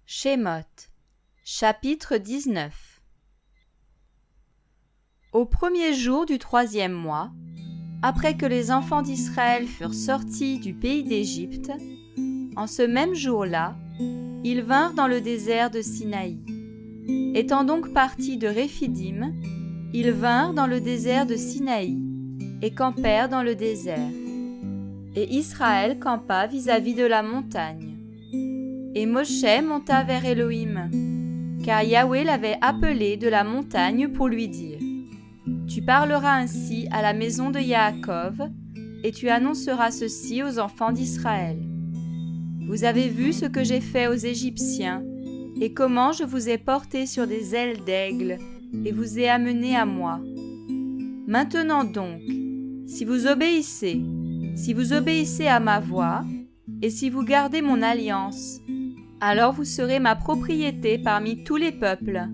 Shemot, chapitre 19. Au premier jour du 3e mois, après que les enfants d'Israël furent sortis du pays d'Égypte, en ce même jour-là, ils vinrent dans le désert de Sinaï. Étant donc partis de Réphidim, ils vinrent dans le désert de Sinaï et campèrent dans le désert. Et Israël campa vis-à-vis de la montagne. Et Moshe monta vers Élohim, car Yahweh l'avait appelé de la montagne pour lui dire : Tu parleras ainsi à la maison de Yaakov, et tu annonceras ceci aux enfants d'Israël. Vous avez vu ce que j'ai fait aux Égyptiens, et comment je vous ai portés sur des ailes d'aigle, et vous ai amenés à moi. Maintenant donc, si vous obéissez à ma voix, et si vous gardez mon alliance, alors vous serez ma propriété parmi tous les peuples,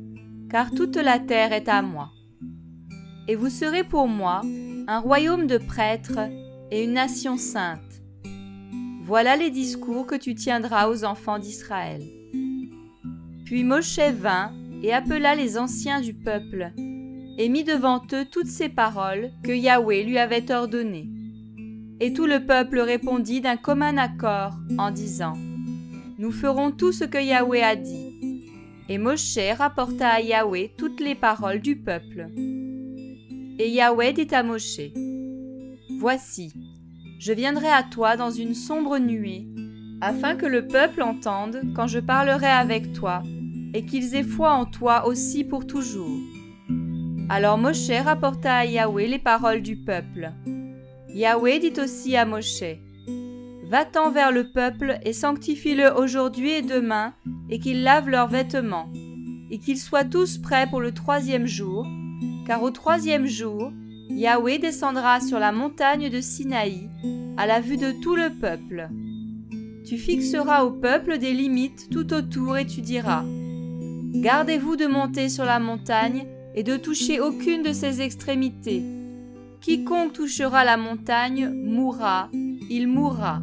car toute la terre est à moi. Et vous serez pour moi un royaume de prêtres et une nation sainte. Voilà les discours que tu tiendras aux enfants d'Israël. Puis Moshe vint et appela les anciens du peuple, et mit devant eux toutes ces paroles que Yahweh lui avait ordonnées. Et tout le peuple répondit d'un commun accord en disant : Nous ferons tout ce que Yahweh a dit. Et Moshe rapporta à Yahweh toutes les paroles du peuple. Et Yahweh dit à Moshe : Voici, je viendrai à toi dans une sombre nuée, afin que le peuple entende quand je parlerai avec toi, et qu'ils aient foi en toi aussi pour toujours. Alors Moshe rapporta à Yahweh les paroles du peuple. Yahweh dit aussi à Moshe : Va-t'en vers le peuple et sanctifie-le aujourd'hui et demain, et qu'ils lavent leurs vêtements, et qu'ils soient tous prêts pour le 3e jour, car au 3e jour, Yahweh descendra sur la montagne de Sinaï, à la vue de tout le peuple. Tu fixeras au peuple des limites tout autour et tu diras : Gardez-vous de monter sur la montagne et de toucher aucune de ses extrémités. Quiconque touchera la montagne mourra, il mourra.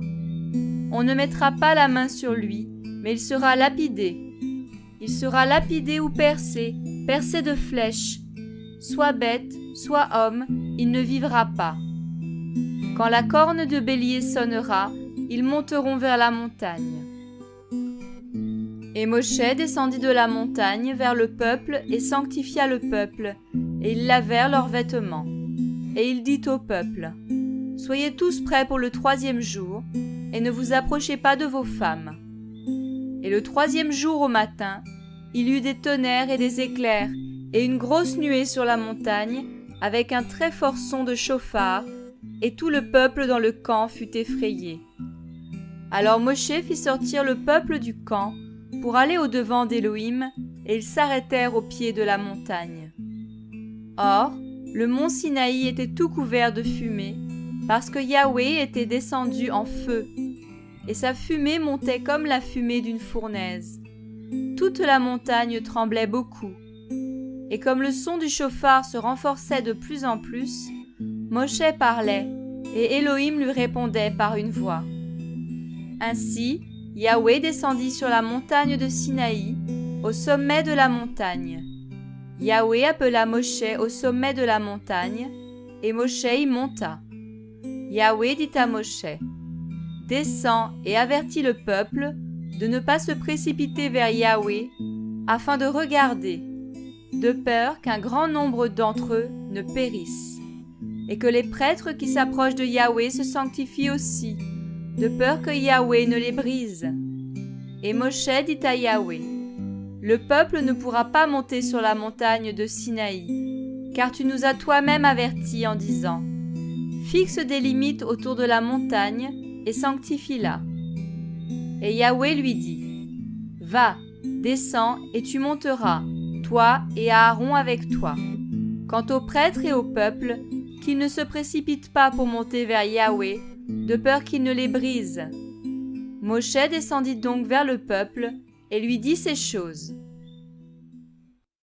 On ne mettra pas la main sur lui, mais il sera lapidé. Il sera lapidé ou percé de flèches. Soit bête, soit homme, il ne vivra pas. Quand la corne de bélier sonnera, ils monteront vers la montagne. Et Moshe descendit de la montagne vers le peuple et sanctifia le peuple, et ils lavèrent leurs vêtements. Et il dit au peuple : Soyez tous prêts pour le 3e jour, et ne vous approchez pas de vos femmes. Et le 3e jour au matin, il y eut des tonnerres et des éclairs, et une grosse nuée sur la montagne, avec un très fort son de chauffard, et tout le peuple dans le camp fut effrayé. Alors Moshe fit sortir le peuple du camp pour aller au-devant d'Élohim, et ils s'arrêtèrent au pied de la montagne. Or, le mont Sinaï était tout couvert de fumée, parce que Yahweh était descendu en feu, et sa fumée montait comme la fumée d'une fournaise. Toute la montagne tremblait beaucoup. Et comme le son du chauffard se renforçait de plus en plus, Moshe parlait, et Élohim lui répondait par une voix. Ainsi, Yahweh descendit sur la montagne de Sinaï, au sommet de la montagne. Yahweh appela Moshe au sommet de la montagne, et Moshe y monta. Yahweh dit à Moshe : Descends et avertis le peuple de ne pas se précipiter vers Yahweh, afin de regarder, de peur qu'un grand nombre d'entre eux ne périssent, et que les prêtres qui s'approchent de Yahweh se sanctifient aussi, de peur que Yahweh ne les brise. Et Moshe dit à Yahweh : Le peuple ne pourra pas monter sur la montagne de Sinaï, car tu nous as toi-même avertis en disant : Fixe des limites autour de la montagne et sanctifie-la. Et Yahweh lui dit : Va, descends et tu monteras, toi et Aaron avec toi. Quant aux prêtres et au peuple, qu'ils ne se précipitent pas pour monter vers Yahweh, de peur qu'il ne les brise. Moshe descendit donc vers le peuple et lui dit ces choses.